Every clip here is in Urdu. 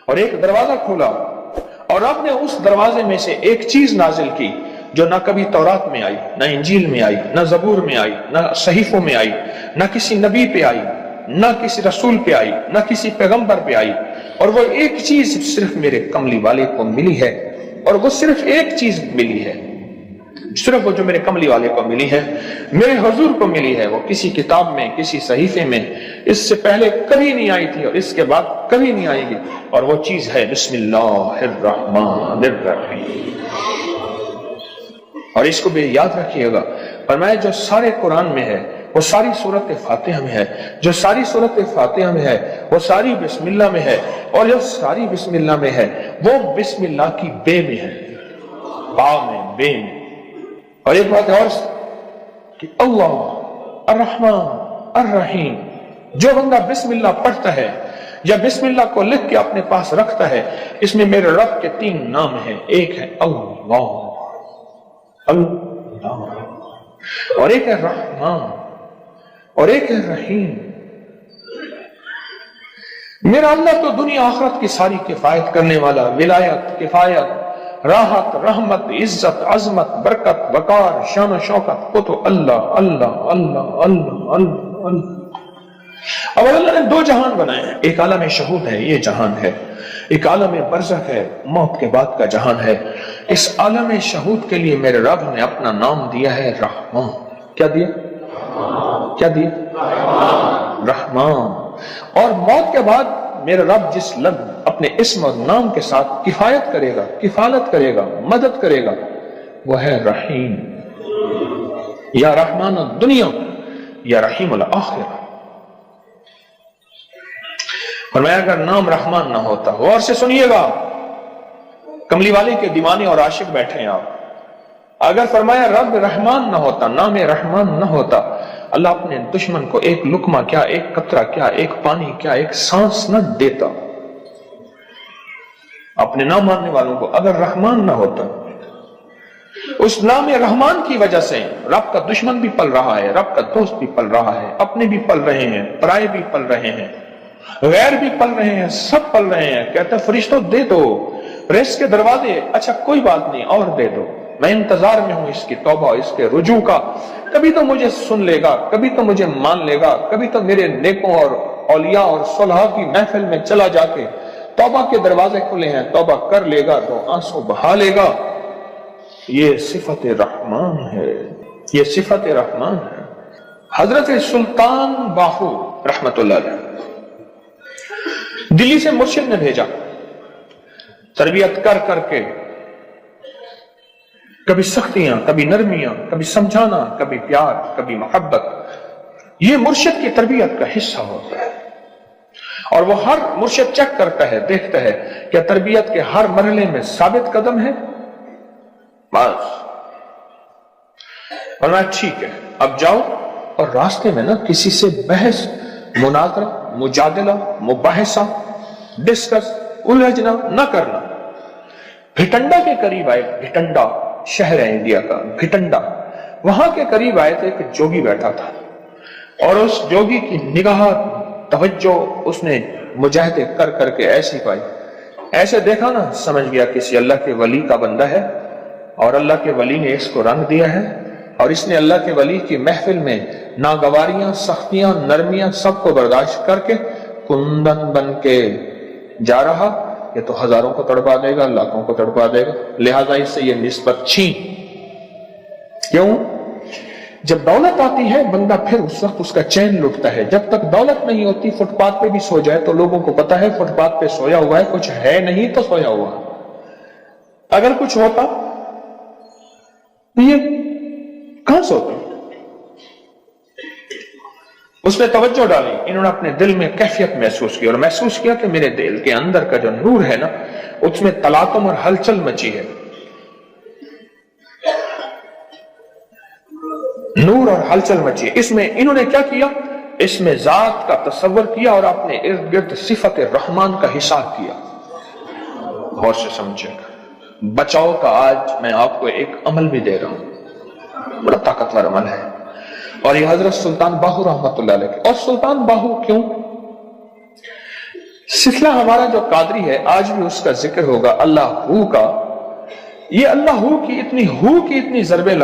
اور ایک دروازہ کھولا اور آپ نے اس دروازے میں سے ایک چیز نازل کی جو نہ کبھی تورات میں آئی، نہ انجیل میں آئی، نہ زبور میں آئی، نہ صحیفوں میں آئی، نہ کسی نبی پہ آئی، نہ کسی رسول پہ آئی، نہ کسی پیغمبر پہ آئی، اور وہ ایک چیز صرف میرے کملی والے کو ملی ہے، اور وہ صرف ایک چیز ملی ہے، صرف وہ جو میرے کملی والے کو ملی ہے، میرے حضور کو ملی ہے، وہ کسی کتاب میں، کسی صحیفے میں اس سے پہلے کبھی نہیں آئی تھی اور اس کے بعد کبھی نہیں آئے گی، اور وہ چیز ہے بسم اللہ الرحمن الرحیم۔ اور اس کو بھی یاد رکھیے گا، فرمایا جو سارے قرآن میں ہے وہ ساری سورت فاتحہ میں ہے، جو ساری سورت فاتحہ میں ہے وہ ساری بسم اللہ میں ہے، اور جو ساری بسم اللہ میں ہے وہ بسم اللہ کی بے میں ہے، با میں، بے میں۔ اور ایک بات اور کہ اللہ الرحمن الرحیم، جو بندہ بسم اللہ پڑھتا ہے یا بسم اللہ کو لکھ کے اپنے پاس رکھتا ہے، اس میں میرے رب کے 3 نام ہیں، ایک ہے اللہ، اللہ، اور ایک ہے رحمان، اور ایک ہے رحیم۔ میرا اللہ تو دنیا آخرت کی ساری کفایت کرنے والا، ولایت، کفایت، راحت، رحمت، عزت، عظمت، برکت، وقار، شان و شوکت، وہ تو اللہ اللہ اللہ اللہ اللہ اللہ۔ اب اللہ نے 2 جہان بنائے ہیں، ایک عالم شہود ہے، یہ جہان ہے، ایک عالم برزخ ہے، موت کے بعد کا جہان ہے۔ اس عالم شہود کے لیے میرے رب نے اپنا نام دیا ہے رحمان۔ کیا دیا؟ کیا دیا؟ رحمان۔ اور موت کے بعد میرا رب جس لفظ اپنے اسم اور نام کے ساتھ کفایت کرے گا، کفالت کرے گا، مدد کرے گا، وہ ہے رحیم۔ یا رحمان الدنیا یا رحیم الآخرہ۔ فرمایا اگر نام رحمان نہ ہوتا، غور سے سنیے گا، کملی والے کے دیوانے اور عاشق بیٹھے ہیں آپ، اگر فرمایا رب رحمان نہ ہوتا، نام رحمان نہ ہوتا، اللہ اپنے دشمن کو ایک لقمہ کیا، ایک قطرہ کیا، ایک پانی کیا، ایک سانس نہ دیتا۔ اپنے نہ ماننے والوں کو اگر رحمان نہ ہوتا، اس نام رحمان کی وجہ سے رب کا دشمن بھی پل رہا ہے، رب کا دوست بھی پل رہا ہے، اپنے بھی پل رہے ہیں، پرائے بھی پل رہے ہیں، غیر بھی پل رہے ہیں، سب پل رہے ہیں۔ کہتا ہے فرشتوں دے دو رزق کے دروازے، اچھا کوئی بات نہیں اور دے دو، میں انتظار میں ہوں اس کی توبہ، اس کے رجوع کا، کبھی تو مجھے سن لے گا، کبھی تو مجھے مان لے گا، کبھی تو میرے نیکوں اور اولیاء اور صلحاء کی محفل میں چلا جا کے توبہ کے دروازے کھلے ہیں، توبہ کر لے گا تو آنسو بہا لے گا۔ یہ صفت رحمان ہے، یہ صفت رحمان ہے۔ حضرت سلطان باہو رحمت اللہ علیہ دلی سے مرشد نے بھیجا، تربیت کر کر کے، کبھی سختیاں، کبھی نرمیاں، کبھی سمجھانا، کبھی پیار، کبھی محبت، یہ مرشد کی تربیت کا حصہ ہوتا ہے۔ اور وہ ہر مرشد چیک کرتا ہے، دیکھتا ہے کہ تربیت کے ہر مرحلے میں ثابت قدم ہے، بس ورنہ ٹھیک ہے اب جاؤ، اور راستے میں نا کسی سے بحث، مناظرہ، مجادلہ، مباحثہ، ڈسکس، الجھنا نہ کرنا۔ بھٹنڈا کے قریب آئے، بھٹنڈا شہر ہے انڈیا کا، بھٹنڈا، وہاں کے قریب آئے تھے، ایک جوگی بیٹھا تھا، اور اس جوگی کی نگاہ توجہ اس نے مجاہدے کر کر کے ایسی پائی، ایسے دیکھا نا، سمجھ گیا کسی اللہ کے ولی کا بندہ ہے، اور اللہ کے ولی نے اس کو رنگ دیا ہے، اور اس نے اللہ کے ولی کی محفل میں ناگواریاں، سختیاں، نرمیاں سب کو برداشت کر کے کندن بن کے جا رہا، یہ تو ہزاروں کو تڑپا دے گا، لاکھوں کو تڑپا دے گا، لہذا اس سے یہ نسبت چھین۔ کیوں؟ جب دولت آتی ہے بندہ پھر اس وقت اس کا چین لٹتا ہے، جب تک دولت نہیں ہوتی فٹ پاتھ پہ بھی سو جائے تو لوگوں کو پتا ہے فٹ پاتھ پہ سویا ہوا ہے، کچھ ہے نہیں تو سویا ہوا۔ اگر کچھ ہوتا تو یہ کہاں سوتا؟ اس نے توجہ ڈالی، انہوں نے اپنے دل میں کیفیت محسوس کی، اور محسوس کیا کہ میرے دل کے اندر کا جو نور ہے نا، اس میں تلاطم اور ہلچل مچی ہے، نور اور ہلچل مچی ہے۔ اس میں انہوں نے کیا کیا؟ اس میں ذات کا تصور کیا اور اپنے ارد گرد صفت رحمان کا حساب کیا۔ غور سے سمجھے، بچاؤ کا آج میں آپ کو ایک عمل بھی دے رہا ہوں، بڑا طاقتور عمل ہے، اور یہ حضرت سلطان باہو رحمت اللہ علیہ۔ اور سلطان باہو کیوں؟ سلسلہ ہمارا جو قادری ہے آج بھی اس کا ذکر ہوگا، اللہ ہو کا. یہ اللہ ہو کی اتنی ضربیں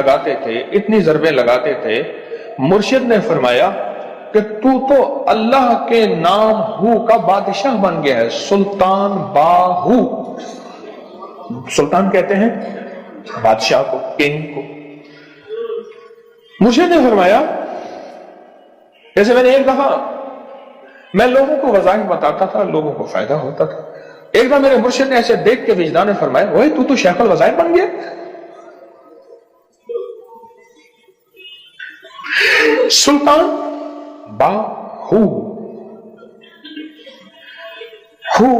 لگاتے تھے. مرشد نے فرمایا کہ تو اللہ کے نام ہو کا بادشاہ بن گیا ہے. سلطان باہو، سلطان کہتے ہیں بادشاہ کو، کنگ کو. مرشد نے فرمایا، جیسے میں نے ایک دفعہ میں لوگوں کو وظائف بتاتا تھا، لوگوں کو فائدہ ہوتا تھا. ایک دفعہ میرے مرشد نے ایسے دیکھ کے وجدان نے فرمایا، وہی تو شیخ الوظائف بن گیا. سلطان باہو ہو.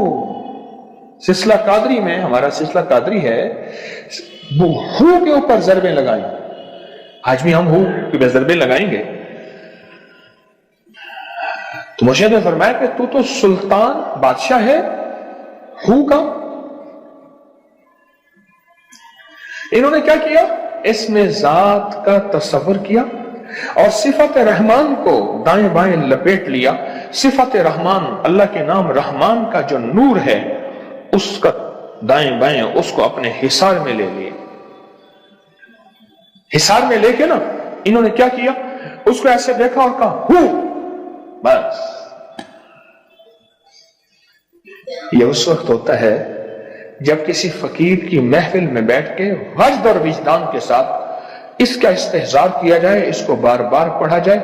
سلسلہ قادری میں، ہمارا سلسلہ قادری ہے، وہ ہو کے اوپر ضربیں لگائیں. آج بھی ہم ہو کہ ضربیں لگائیں گے. تو مرشد نے فرمایا کہ تو سلطان بادشاہ ہے ہو کا. انہوں نے کیا کیا؟ اس میں ذات کا تصور کیا اور صفت رحمان کو دائیں بائیں لپیٹ لیا. صفت رحمان، اللہ کے نام رحمان کا جو نور ہے، اس کا دائیں بائیں اس کو اپنے حصار میں لے لیا. حصار میں لے کے نا انہوں نے کیا کیا؟ اس کو ایسے دیکھا اور کہا ہو. بس یہ اس وقت ہوتا ہے جب کسی فقیر کی محفل میں بیٹھ کے وجد اور وجدان کے ساتھ اس کا استحضار کیا جائے، اس کو بار بار پڑھا جائے،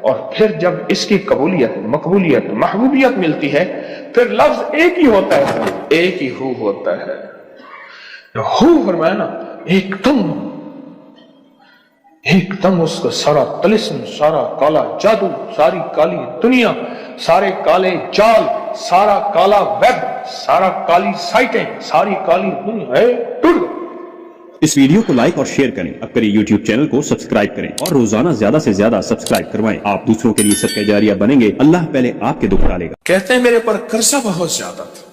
اور پھر جب اس کی قبولیت، مقبولیت، محبوبیت ملتی ہے، پھر لفظ ایک ہی ہوتا ہے، ایک ہی ہو ہوتا ہے. ہو فرمایا نا، ایک دم اس کو سارا طلسم، سارا کالا جادو، ساری کالی دنیا، سارے کالے جال، سارا کالا ویب، سارا کالی سائٹیں، ساری کالی دنیا ہے ٹوٹ گئی. اس ویڈیو کو لائک اور شیئر کریں. اب کریں یوٹیوب چینل کو سبسکرائب کریں اور روزانہ زیادہ سے زیادہ سبسکرائب کروائیں. آپ دوسروں کے لیے صدقہ جاریہ بنیں گے، اللہ پہلے آپ کے دکھ ڈالے گا. کہتے ہیں میرے پر قرضہ بہت زیادہ تھا.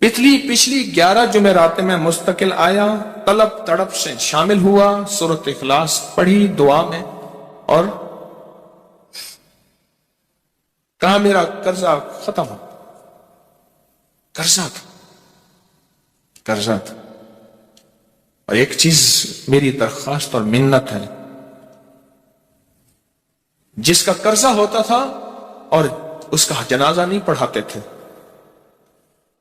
پچھلی 11 جمعرات میں مستقل آیا، طلب تڑپ سے شامل ہوا، سورۃ اخلاص پڑھی دعا میں، اور کہا میرا قرضہ ختم ہو. قرضہ تھا. اور ایک چیز میری درخواست اور منت ہے، جس کا قرضہ ہوتا تھا اور اس کا جنازہ نہیں پڑھاتے تھے،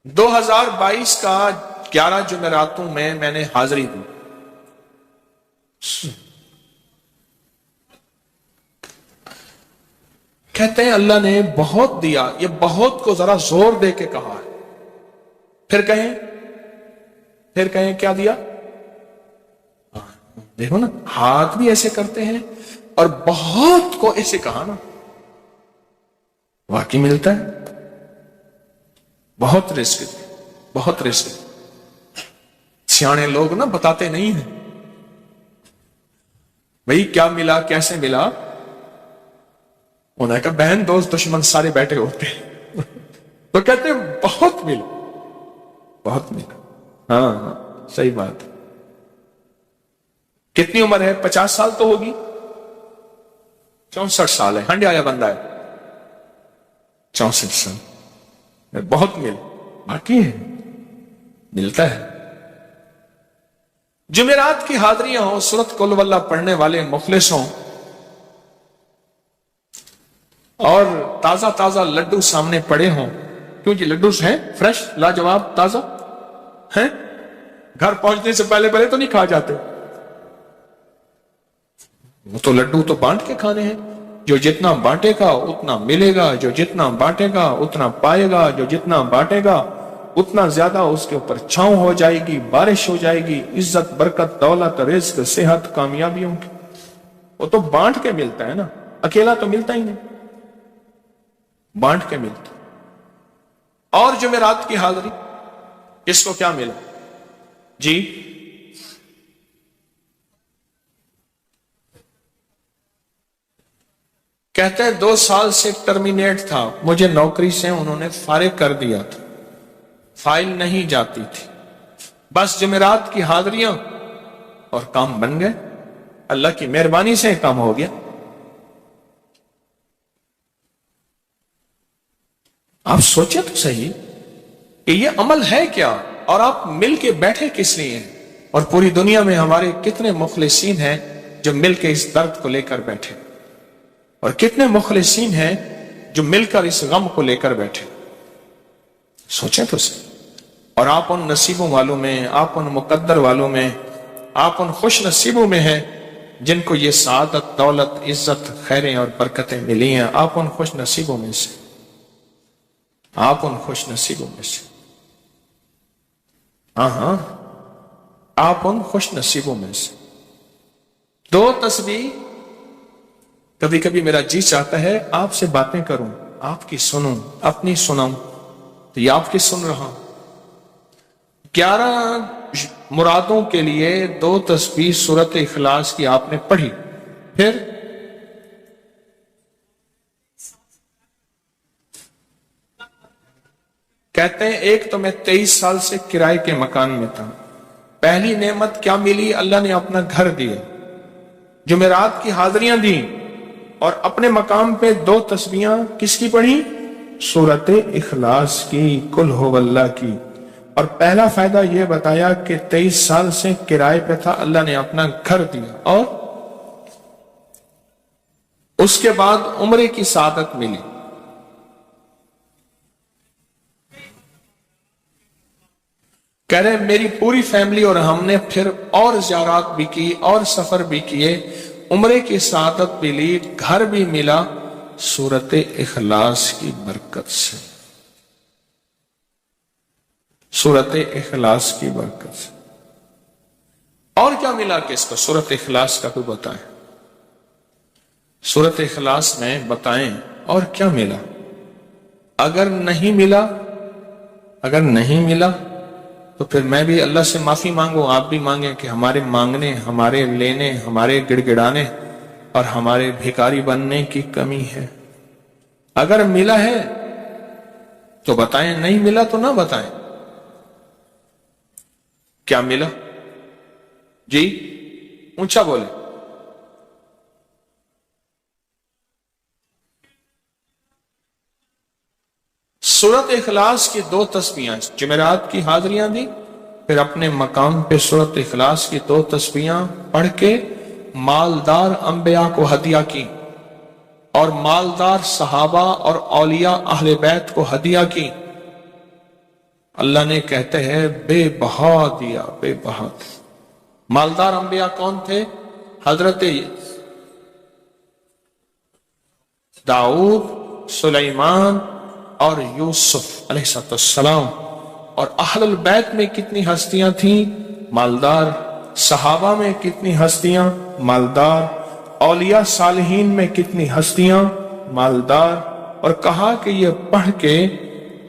2022 کا 11 جمعراتوں میں نے حاضری دی. کہتے ہیں اللہ نے بہت دیا. یہ بہت کو ذرا زور دے کے کہا ہے. پھر کہیں کیا دیا؟ دیکھو نا، ہاتھ بھی ایسے کرتے ہیں اور بہت کو ایسے کہا نا، واقعی ملتا ہے. بہت رزق. سیانے لوگ نا بتاتے نہیں ہیں بھئی کیا ملا، کیسے ملا. انہوں نے کہا بہن دوست دشمن سارے بیٹھے ہوتے ہیں تو کہتے ہیں بہت ملا. ہاں صحیح بات ہے. کتنی عمر ہے؟ 50 سال تو ہوگی. 64 سال ہے. ہنڈے آیا بندہ ہے. 64 سال بہت باقی ہے، ملتا ہے. جمعرات کی حاضریاں ہوں، سورۃ قل واللہ پڑھنے والے مخلص ہوں، اور تازہ لڈو سامنے پڑے ہوں. کیوں جی؟ لڈو ہیں فریش، لاجواب، تازہ ہیں. گھر پہنچنے سے پہلے تو نہیں کھا جاتے. وہ تو لڈو تو بانٹ کے کھانے ہیں. جو جتنا بانٹے گا اتنا ملے گا، جو جتنا بانٹے گا اتنا پائے گا، جو جتنا بانٹے گا اتنا زیادہ اس کے اوپر چھاؤں ہو جائے گی، بارش ہو جائے گی، عزت، برکت، دولت، رزق، صحت، کامیابیوں کی. وہ تو بانٹ کے ملتا ہے نا، اکیلا تو ملتا ہی نہیں، بانٹ کے ملتا. اور جمعرات کی حاضری کس کو کیا ملا جی؟ کہتے ہیں 2 سال سے ٹرمینیٹ تھا، مجھے نوکری سے انہوں نے فارغ کر دیا تھا، فائل نہیں جاتی تھی. بس جمعرات کی حاضریاں اور کام بن گئے. اللہ کی مہربانی سے کام ہو گیا. آپ سوچیں تو صحیح کہ یہ عمل ہے کیا، اور آپ مل کے بیٹھے کس لیے ہیں؟ اور پوری دنیا میں ہمارے کتنے مخلصین ہیں جو مل کے اس درد کو لے کر بیٹھے، اور کتنے مخلصین ہیں جو مل کر اس غم کو لے کر بیٹھے؟ سوچیں تو صحیح۔ اور آپ ان نصیبوں والوں میں، آپ ان مقدر والوں میں، آپ ان خوش نصیبوں میں ہیں جن کو یہ سعادت، دولت، عزت، خیریں اور برکتیں ملی ہیں۔ آپ ان خوش نصیبوں میں سے، آپ ان خوش نصیبوں میں سے، ہاں آپ ان خوش نصیبوں میں سے۔ دو تسبیح، کبھی کبھی میرا جی چاہتا ہے آپ سے باتیں کروں، آپ کی سنوں، اپنی سناؤں، تو یہ آپ کی سن رہا ہوں۔ 11 مرادوں کے لیے 2 تسبیح سورت اخلاص کی آپ نے پڑھی، پھر کہتے ہیں ایک تو میں 23 سال سے کرائے کے مکان میں تھا، پہلی نعمت کیا ملی؟ اللہ نے اپنا گھر دیا، جمعرات کی حاضریاں دیں، اور اپنے مقام پہ 2 تسبیحاں کس کی پڑھی؟ سورت اخلاص کی، قل هو اللہ کی۔ اور پہلا فائدہ یہ بتایا کہ 23 سال سے کرائے پہ تھا، اللہ نے اپنا گھر دیا، اور اس کے بعد عمرے کی سعادت ملی۔ کہہ رہے میری پوری فیملی اور ہم نے پھر اور زیارات بھی کی اور سفر بھی کیے، عمرے کی سعادت بھی لی، گھر بھی ملا سورت اخلاص کی برکت سے، سورت اخلاص کی برکت سے۔ اور کیا ملا کس کو؟ سورت اخلاص کا کوئی بتائیں، سورت اخلاص میں بتائیں اور کیا ملا؟ اگر نہیں ملا تو پھر میں بھی اللہ سے معافی مانگوں، آپ بھی مانگیں کہ ہمارے مانگنے، ہمارے لینے، ہمارے گڑ گڑانے اور ہمارے بھیکاری بننے کی کمی ہے۔ اگر ملا ہے تو بتائیں، نہیں ملا تو نہ بتائیں۔ کیا ملا؟ جی اونچا بولے۔ سورت اخلاص کی 2 تسبیحاں، جمعرات کی حاضریاں دی، پھر اپنے مقام پہ سورت اخلاص کی 2 تسبیحاں پڑھ کے مالدار انبیاء کو ہدیہ کی، اور مالدار صحابہ اور اولیاء اہل بیت کو ہدیہ کی۔ اللہ نے کہتے ہیں بے بہا دیا، بے بہا دیا۔ مالدار انبیاء کون تھے؟ حضرت داؤد، سلیمان اور یوسف علیہ السلام۔ اور اہل البیت میں کتنی ہستیاں تھیں؟ مالدار۔ صحابہ میں کتنی ہستیاں؟ مالدار۔ اولیاء صالحین میں کتنی ہستیاں؟ مالدار۔ اور کہا کہ یہ پڑھ کے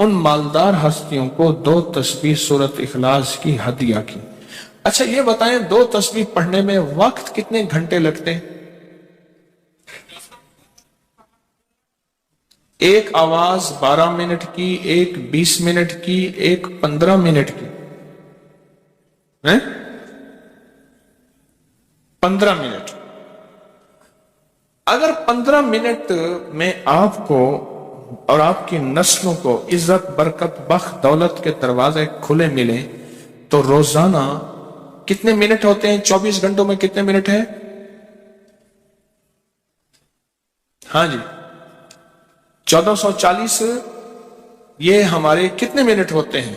ان مالدار ہستیوں کو 2 تسبیح سورت اخلاص کی ہدیہ کی۔ اچھا یہ بتائیں 2 تسبیح پڑھنے میں وقت کتنے گھنٹے لگتے ہیں؟ ایک آواز 12 منٹ کی، ایک 20 منٹ کی، ایک 15 منٹ کی، 15 منٹ۔ اگر 15 منٹ میں آپ کو اور آپ کی نسلوں کو عزت، برکت، بخت، دولت کے دروازے کھلے ملے تو روزانہ کتنے منٹ ہوتے ہیں؟ 24 گھنٹوں میں کتنے منٹ ہیں؟ ہاں جی 1440۔ یہ ہمارے کتنے منٹ ہوتے ہیں؟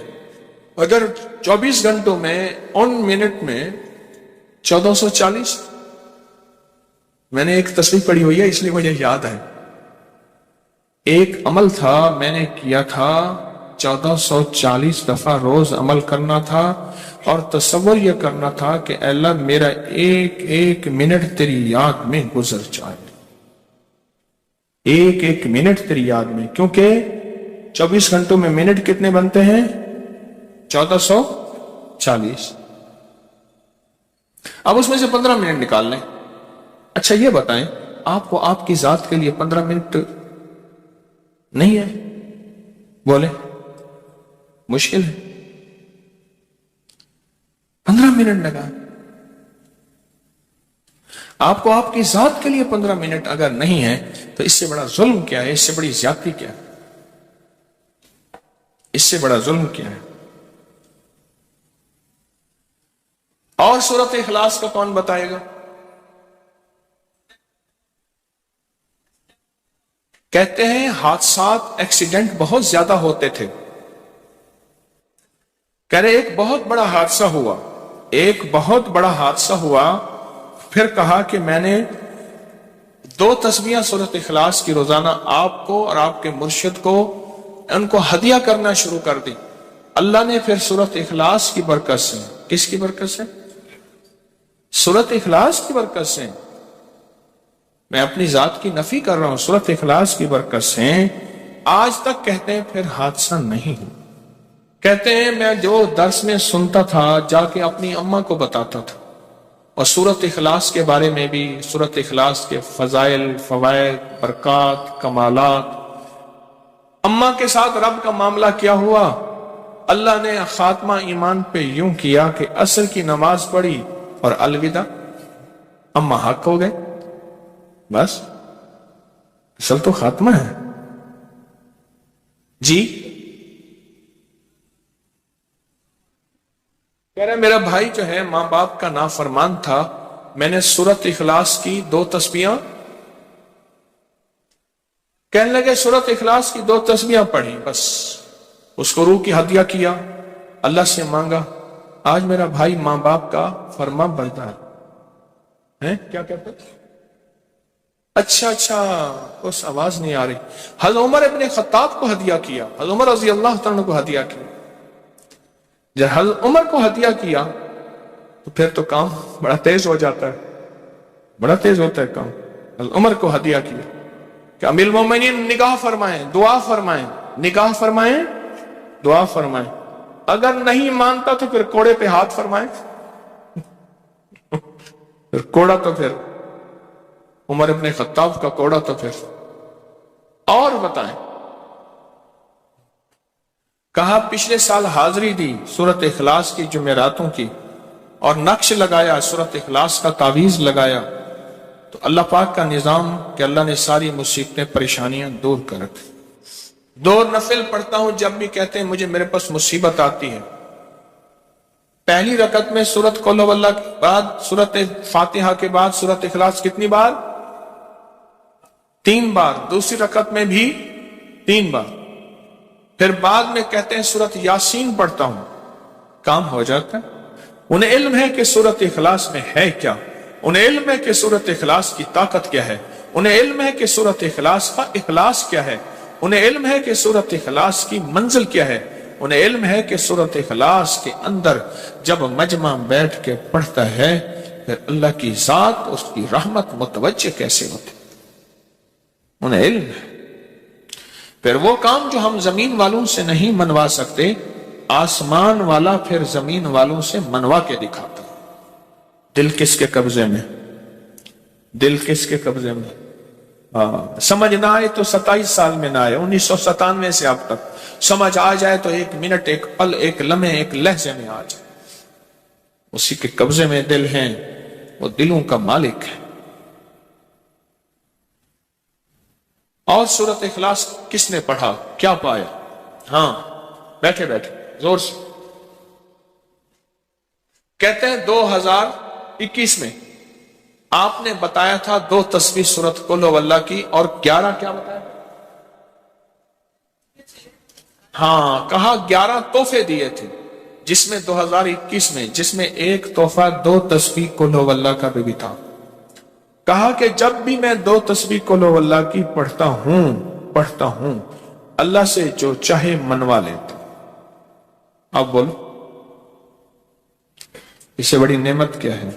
اگر 24 گھنٹوں میں ان منٹ میں 1440، میں نے ایک تصویر پڑھی ہوئی ہے اس لیے مجھے یاد ہے۔ ایک عمل تھا میں نے کیا تھا، 1440 دفعہ روز عمل کرنا تھا، اور تصور یہ کرنا تھا کہ اے اللہ میرا ایک ایک منٹ تیری یاد میں گزر جائے، ایک ایک منٹ تیری یاد میں، کیونکہ 24 گھنٹوں میں منٹ کتنے بنتے ہیں؟ 1440۔ اب اس میں سے 15 منٹ نکال لیں۔ اچھا یہ بتائیں آپ کو آپ کی ذات کے لیے 15 منٹ نہیں ہے؟ بولے مشکل ہے، 15 منٹ لگا۔ آپ کو آپ کی ذات کے لیے 15 منٹ اگر نہیں ہے تو اس سے بڑا ظلم کیا ہے، اس سے بڑی زیادتی کیا ہے؟ اس سے بڑا ظلم کیا ہے؟ اور سورۃ اخلاص کا کون بتائے گا؟ کہتے ہیں حادثات ایکسیڈنٹ بہت زیادہ ہوتے تھے. کہہ رہے ایک بہت بڑا حادثہ ہوا، ایک بہت بڑا حادثہ ہوا، پھر کہا کہ میں نے 2 تسبیحاں سورۃ اخلاص کی روزانہ آپ کو اور آپ کے مرشد کو ان کو ہدیہ کرنا شروع کر دی. اللہ نے پھر سورۃ اخلاص کی برکت سے، کس کی برکت سے؟ سورۃ اخلاص کی برکت سے، میں اپنی ذات کی نفی کر رہا ہوں، سورۃ اخلاص کی برکت سے آج تک کہتے ہیں پھر حادثہ نہیں ہوا. کہتے ہیں میں جو درس میں سنتا تھا جا کے اپنی اماں کو بتاتا تھا، اور سورۃ اخلاص کے بارے میں بھی، سورۃ اخلاص کے فضائل، فوائد، برکات، کمالات. اماں کے ساتھ رب کا معاملہ کیا ہوا؟ اللہ نے خاتمہ ایمان پہ یوں کیا کہ عصر کی نماز پڑھی اور الوداع، اماں حق ہو گئے. بس اصل تو خاتمہ ہے. جی کہہ رہے میرا بھائی جو ہے ماں باپ کا نافرمان تھا، میں نے سورۃ اخلاص کی 2 تسبیحاں، کہنے لگے سورۃ اخلاص کی 2 تسبیحاں پڑھی، بس اس کو روح کی ہدیہ کیا، اللہ سے مانگا. آج میرا بھائی ماں باپ کا فرما بردار ہے. کیا کہتے ہیں؟ اچھا اس آواز نہیں آ رہی. حضرت عمر ابن خطاب کو ہدیہ کیا، حضرت عمر رضی اللہ تعالیٰ کو ہدیہ کیا. جب حضرت عمر کو ہدیہ کیا تو پھر تو کام بڑا تیز ہو جاتا ہے، بڑا تیز ہوتا ہے کام. حضرت عمر کو ہدیہ کیا کہ امیر المومنین نگاہ فرمائیں، دعا فرمائیں، نگاہ فرمائیں، دعا فرمائیں. اگر نہیں مانتا تو پھر کوڑے پہ ہاتھ فرمائیں. پھر کوڑا تو پھر عمر ابن خطاب کا کوڑا تو پھر. اور بتائیں، کہا پچھلے سال حاضری دی سورۃ اخلاص کی جمعراتوں کی، اور نقش لگایا سورۃ اخلاص کا، تعویذ لگایا، تو اللہ پاک کا نظام کہ اللہ نے ساری مصیبتیں پریشانیاں دور کر رکھی. 2 نفل پڑھتا ہوں جب بھی کہتے ہیں مجھے میرے پاس مصیبت آتی ہے. پہلی رکعت میں سورۃ قل هو اللہ کے بعد، سورۃ فاتحہ کے بعد سورۃ اخلاص کتنی بار؟ 3 بار. دوسری رکعت میں بھی 3 بار. پھر بعد میں کہتے ہیں سورۃ یاسین پڑھتا ہوں، کام ہو جاتا ہے. انہیں علم ہے کہ سورۃ اخلاص میں ہے کیا، انہیں علم ہے کہ سورۃ اخلاص کی طاقت کیا ہے، انہیں علم ہے کہ سورۃ اخلاص کا اخلاص کیا ہے، انہیں علم ہے کہ سورۃ اخلاص کی منزل کیا ہے، انہیں علم ہے کہ سورۃ اخلاص کے اندر جب مجمع بیٹھ کے پڑھتا ہے پھر اللہ کی ذات، اس کی رحمت متوجہ کیسے ہوتی، انہیں علم ہے. پھر وہ کام جو ہم زمین والوں سے نہیں منوا سکتے، آسمان والا پھر زمین والوں سے منوا کے دکھاتا. دل کس کے قبضے میں؟ دل کس کے قبضے میں؟ سمجھ نہ آئے تو 27 سال میں نہ آئے، 1997 سے اب تک. سمجھ آ جائے تو 1 منٹ، 1 پل، 1 لمحے، 1 لہجے میں آ جائے. اسی کے قبضے میں دل ہیں، وہ دلوں کا مالک ہے. اور سورۃ اخلاص کس نے پڑھا، کیا پایا؟ ہاں بیٹھے بیٹھے زور سے کہتے ہیں 2021 میں آپ نے بتایا تھا 2 تسبیح سورۃ قل هو اللہ کی، اور 11 کیا بتایا؟ ہاں کہا 11 تحفے دیے تھے، جس میں 2021 میں جس میں ایک تحفہ 2 تسبیح قل هو اللہ کا بھی تھا. کہا کہ جب بھی میں 2 تسبیح قل هو اللہ کی پڑھتا ہوں اللہ سے جو چاہے منوا لیتا. اب بولو اس سے بڑی نعمت کیا ہے،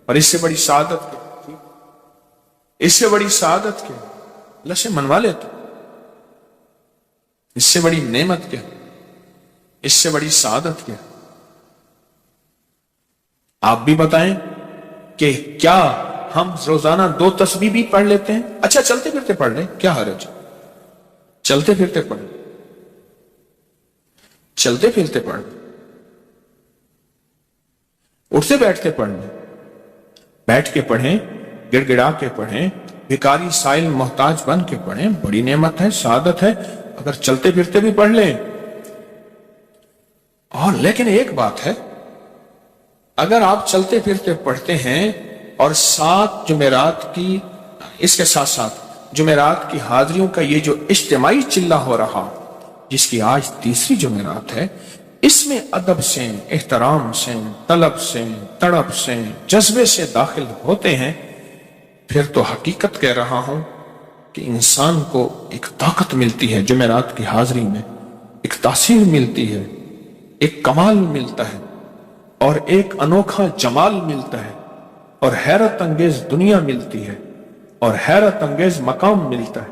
اور اس سے بڑی سعادت کیا، اس سے بڑی سعادت کیا؟ اللہ سے منوا لیتا. اس سے بڑی نعمت کیا، اس سے بڑی سعادت کیا؟ آپ بھی بتائیں کہ کیا ہم روزانہ 2 تسبیح بھی پڑھ لیتے ہیں؟ اچھا چلتے پھرتے پڑھ لیں، کیا حرج؟ چلتے پھرتے پڑھ لیں، چلتے پھرتے پڑھ لیں، اٹھتے بیٹھتے پڑھ لیں، بیٹھ کے پڑھیں، گڑ گڑا کے پڑھیں، بھکاری سائل محتاج بن کے پڑھیں، بڑی نعمت ہے، سعادت ہے. اگر چلتے پھرتے بھی پڑھ لیں اور لیکن ایک بات ہے، اگر آپ چلتے پھرتے پڑھتے ہیں اور 7 جمعرات کی، اس کے ساتھ ساتھ جمعرات کی حاضریوں کا یہ جو اجتماعی چلہ ہو رہا، جس کی آج تیسری جمعرات ہے، اس میں ادب سے، احترام سے، طلب سے، تڑپ سے، جذبے سے داخل ہوتے ہیں، پھر تو حقیقت کہہ رہا ہوں کہ انسان کو ایک طاقت ملتی ہے جمعرات کی حاضری میں، ایک تاثیر ملتی ہے، ایک کمال ملتا ہے، اور ایک انوکھا جمال ملتا ہے، اور حیرت انگیز دنیا ملتی ہے، اور حیرت انگیز مقام ملتا ہے۔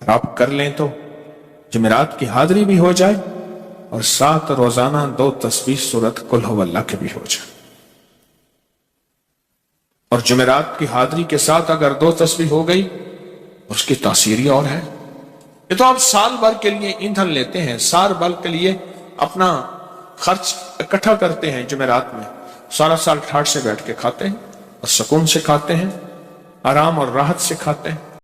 اگر آپ کر لیں تو جمعرات کی حاضری بھی ہو جائے اور ساتھ روزانہ 2 تسبیح سورت قل هو اللہ کے بھی ہو جائے۔ اور جمعرات کی حاضری کے ساتھ اگر 2 تسبیح ہو گئی، اس کی تاثیر ہی اور ہے۔ یہ تو آپ سال بھر کے لیے ایندھن لیتے ہیں، سال بھر کے لیے اپنا خرچ اکٹھا کرتے ہیں جمعرات میں، سارا سال ٹھاٹ سے بیٹھ کے کھاتے ہیں اور سکون سے کھاتے ہیں، آرام اور راحت سے کھاتے ہیں۔